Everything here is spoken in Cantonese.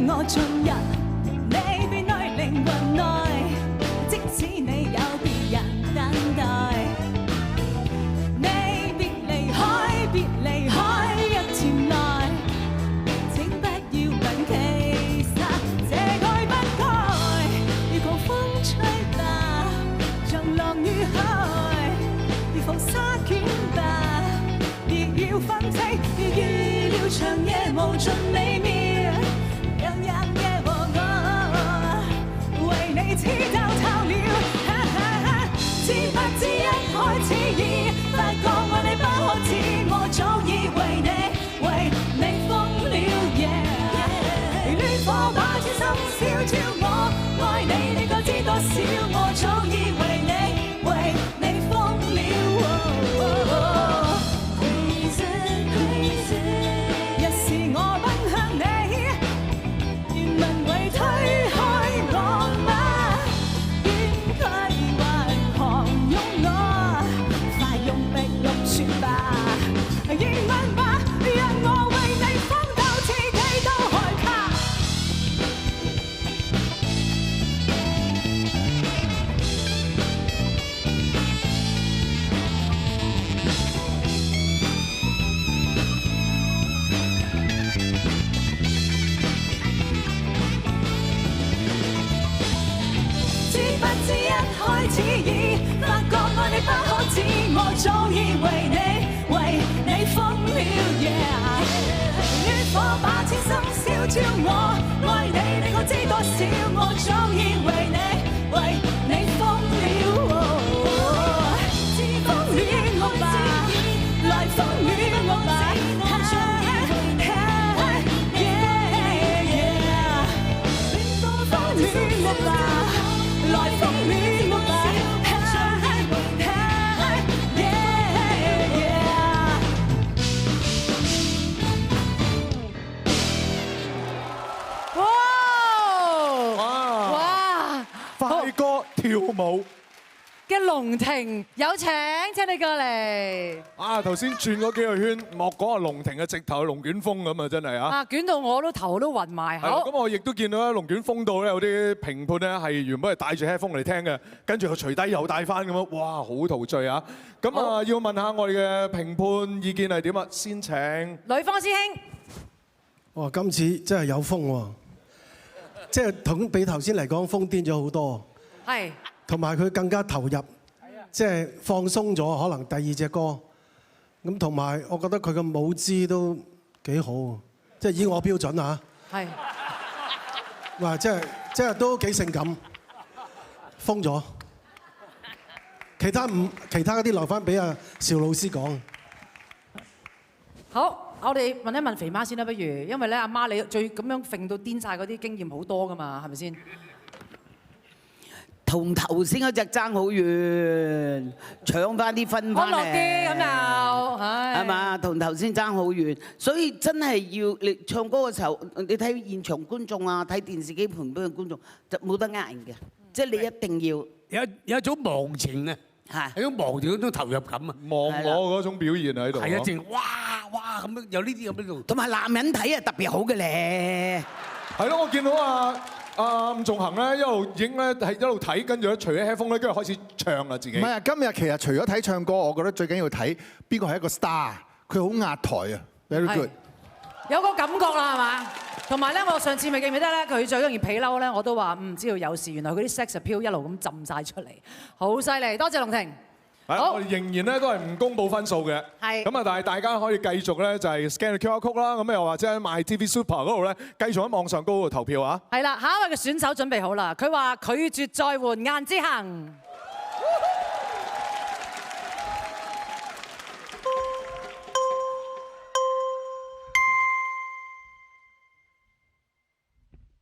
我進入你別內靈魂內，即使你有別人等待。你別離開，別離開，一前來，請不要問其實這愛不該。如狂風吹吧，像浪與海，如浮沙捲吧，別要分析，預料長夜無盡美妙，讓日夜和我為你似透透了。知不知一開始已發覺愛你不可似我，早已為你瘋了。戀火把天心燒焦我，愛你你該知多少，我早已為你瘋了。一時我奔向你，願問為推開我嗎？邊區還狂擁我，快用臂錄說吧，熱吻吧，讓我為你瘋到自己都害怕。知不知一開始已發覺愛你不可似我，早已為你瘋了。戀火把千心燒焦我，愛你你可知多少，我早已為你瘋了。瘋戀我吧，來瘋戀我吧。瘋戀我吧，來瘋戀我吧。哇！快歌跳舞嘅龍庭有請你過嚟。啊！頭先轉嗰幾個圈，莫講係龍庭嘅，直頭係龍捲風咁啊！真係啊！啊，捲到我都頭都暈埋。係咁我亦都見到咧，龍捲風度咧有啲評判咧係原本係戴住 headphone 嚟聽嘅，跟住佢除低又戴翻咁樣，哇！好陶醉啊！咁啊，要問下我哋嘅評判意見係點啊？先請呂方師兄。哇！今次真係有風喎，即係比頭先嚟講瘋癲咗好多。係。同埋佢更加投入，即係放鬆咗。可能第二隻歌咁，同埋我覺得佢嘅舞姿都幾好，即係以我標準嚇。係。哇！即係都幾性感，瘋咗。其他嗰啲留翻俾阿邵老師講。好，我哋問一問肥媽先啦，不如，因為咧阿媽你最咁樣揈到癲晒嗰啲經驗好多噶嘛，係咪先？同頭先嗰隻爭好遠，搶翻啲分翻嚟。安樂啲咁又，係嘛？同頭先爭好遠，所以真係要你唱歌嘅時候，你睇現場觀眾啊，睇電視機旁邊嘅觀眾就冇得呃人嘅，即係你一定要有一種忘情啊，係有種忘掉嗰種投入感啊，忘我嗰種表現喺度。係啊，正哇咁樣有呢啲咁喺度。同埋男人睇啊特別好嘅咧。係咯，我見到伍仲衡咧一路影咧係一路睇，跟住咧除咗 headphone 咧，跟住開始唱啦自己。唔係啊，今日其實除咗睇唱歌，我覺得最緊要睇邊個係一個 star，佢好壓台啊 ，very good。有個感覺啦，係嘛？同埋咧，我上次咪記唔記得咧？佢最中意皮褸咧，我都話唔知道有事，原來佢啲 sex appeal 一路咁浸晒出嚟，好犀利！多謝龍庭。好，我哋仍然咧都係唔公佈分數嘅。係。咁啊，但係大家可以繼續咧就係 scan QR code 啦，咁又或者喺 MyTV Super 嗰度咧，繼續喺網上高度投票啊。係啦，下一位嘅選手準備好啦，佢話拒絕再換顏之恒。